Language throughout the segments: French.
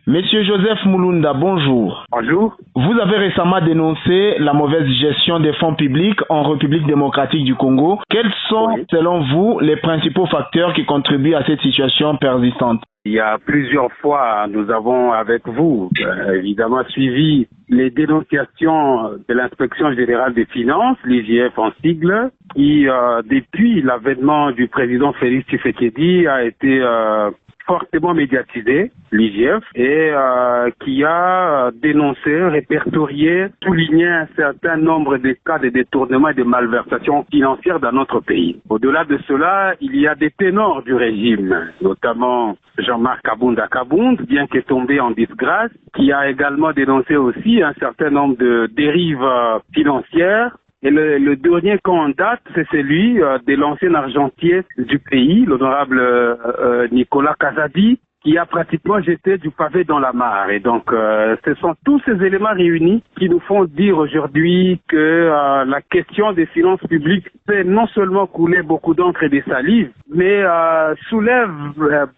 Monsieur Joseph Mulunda, bonjour. Bonjour. Vous avez récemment dénoncé la mauvaise gestion des fonds publics en République démocratique du Congo. Quels sont, selon vous, les principaux facteurs qui contribuent à cette situation persistante? Il y a plusieurs fois, nous avons avec vous, évidemment, suivi les dénonciations de l'Inspection générale des finances, l'IGF en sigle, qui, depuis l'avènement du président Félix Tshisekedi, a été fortement médiatisé, l'IGF, et qui a dénoncé, répertorié, souligné un certain nombre de cas de détournement et de malversation financière dans notre pays. Au-delà de cela, il y a des ténors du régime, notamment Jean-Marc Kabunda, bien qu'il est tombé en disgrâce, qui a également dénoncé aussi un certain nombre de dérives financières. Et le dernier cas en date, c'est celui de l'ancien argentier du pays, l'honorable Nicolas Kazadi, qui a pratiquement jeté du pavé dans la mare. Et donc, ce sont tous ces éléments réunis qui nous font dire aujourd'hui que la question des finances publiques fait non seulement couler beaucoup d'encre et de salive, mais soulève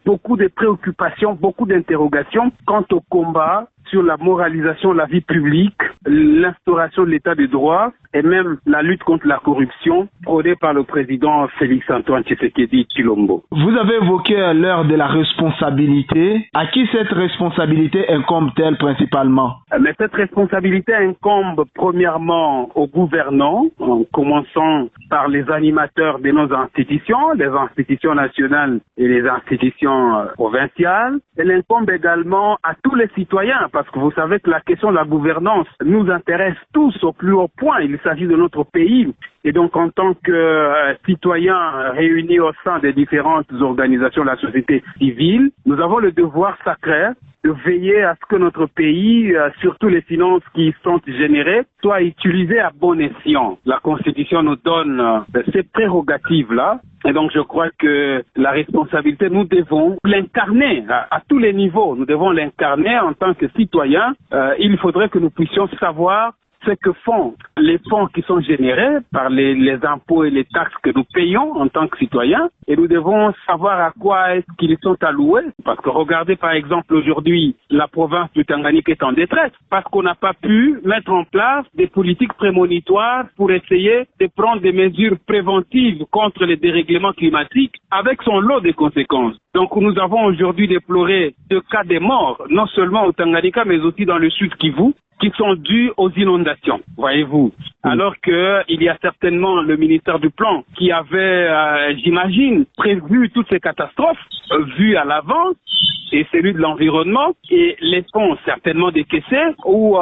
beaucoup de préoccupations, beaucoup d'interrogations quant au combat sur la moralisation de la vie publique, l'instauration de l'état de droit et même la lutte contre la corruption prônée par le président Félix-Antoine Tshisekedi Tshilombo. Vous avez évoqué l'heure de la responsabilité. À qui cette responsabilité incombe-t-elle principalement? Mais cette responsabilité incombe premièrement aux gouvernants, en commençant par les animateurs de nos institutions, les institutions nationales et les institutions provinciales. Elle incombe également à tous les citoyens, parce que vous savez que la question de la gouvernance nous intéresse tous au plus haut point. Il s'agit de notre pays. Et donc, en tant que citoyens réunis au sein des différentes organisations de la société civile, nous avons le devoir sacré de veiller à ce que notre pays, surtout les finances qui sont générées, soient utilisées à bon escient. La Constitution nous donne ces prérogatives-là. Et donc, je crois que la responsabilité, nous devons l'incarner à tous les niveaux. Nous devons l'incarner en tant que citoyens. Il faudrait que nous puissions savoir ce que font les fonds qui sont générés par les impôts et les taxes que nous payons en tant que citoyens, et nous devons savoir à quoi est-ce qu'ils sont alloués, parce que regardez par exemple aujourd'hui, la province du Tanganyika est en détresse, parce qu'on n'a pas pu mettre en place des politiques prémonitoires pour essayer de prendre des mesures préventives contre les dérèglements climatiques, avec son lot de conséquences. Donc nous avons aujourd'hui déploré 2 cas de morts, non seulement au Tanganyika, mais aussi dans le sud Kivu, qui sont dus aux inondations, voyez-vous. Alors que il y a certainement le ministère du Plan qui avait, j'imagine, prévu toutes ces catastrophes, vues à l'avance, et celui de l'environnement, et les fonds certainement décaissés ou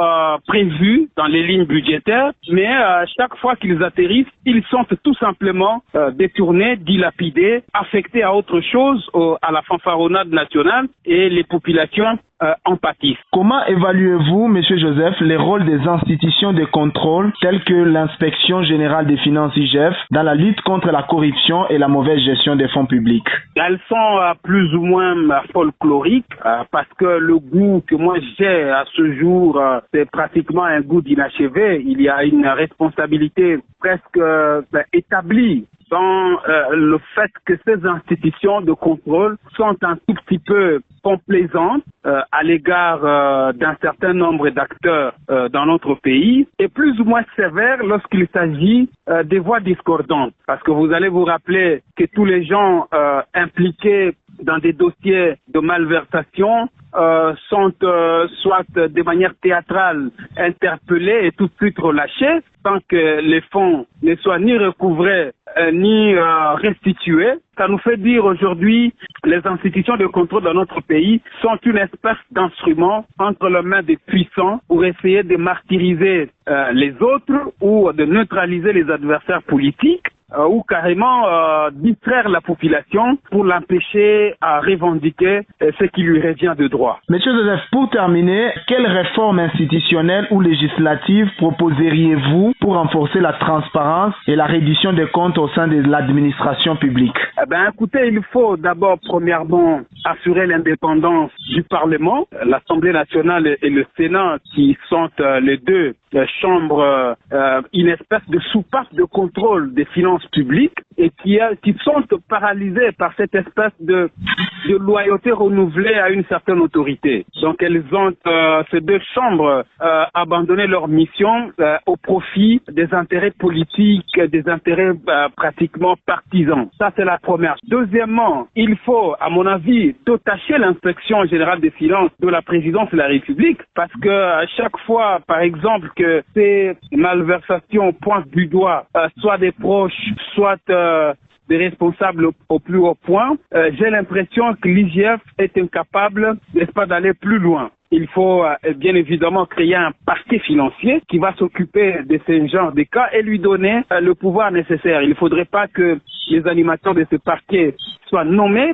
prévus dans les lignes budgétaires, mais chaque fois qu'ils atterrissent, ils sont tout simplement détournés, dilapidés, affectés à autre chose, à la fanfaronnade nationale, et les populations en pâtissent. Comment évaluez-vous, Monsieur Joseph, les rôles des institutions de contrôle telles que l'Inspection générale des finances IGF dans la lutte contre la corruption et la mauvaise gestion des fonds publics? Elles sont plus ou moins folkloriques parce que le goût que moi j'ai à ce jour, c'est pratiquement un goût d'inachevé. Il y a une responsabilité presque établie dans le fait que ces institutions de contrôle sont un tout petit peu complaisantes à l'égard d'un certain nombre d'acteurs dans notre pays et plus ou moins sévères lorsqu'il s'agit des voix discordantes. Parce que vous allez vous rappeler que tous les gens impliqués dans des dossiers de malversation sont soit de manière théâtrale interpellés et tout de suite relâchés sans que les fonds ne soient ni recouvrés ni restitués. Ça nous fait dire aujourd'hui les institutions de contrôle dans notre pays sont une espèce d'instrument entre les mains des puissants pour essayer de martyriser les autres ou de neutraliser les adversaires politiques. Ou carrément distraire la population pour l'empêcher à revendiquer ce qui lui revient de droit. Monsieur Joseph, pour terminer, quelle réforme institutionnelle ou législative proposeriez-vous pour renforcer la transparence et la reddition des comptes au sein de l'administration publique? Écoutez, il faut d'abord, premièrement, assurer l'indépendance du Parlement, l'Assemblée nationale et le Sénat, qui sont les deux chambres, une espèce de soupape de contrôle des finances finances publiques et qui sont paralysées par cette espèce de loyauté renouvelée à une certaine autorité. Donc elles ont, ces deux chambres, abandonné leur mission au profit des intérêts politiques, des intérêts pratiquement partisans. Ça, c'est la première. Deuxièmement, il faut, à mon avis, détacher l'inspection générale des finances de la présidence de la République, parce que à chaque fois, par exemple, que ces malversations pointent du doigt, soit des proches, soit des responsables au plus haut point, j'ai l'impression que l'IGF est incapable, n'est-ce pas, d'aller plus loin. Il faut bien évidemment créer un parquet financier qui va s'occuper de ce genre de cas et lui donner le pouvoir nécessaire. Il ne faudrait pas que les animateurs de ce parquet soient nommés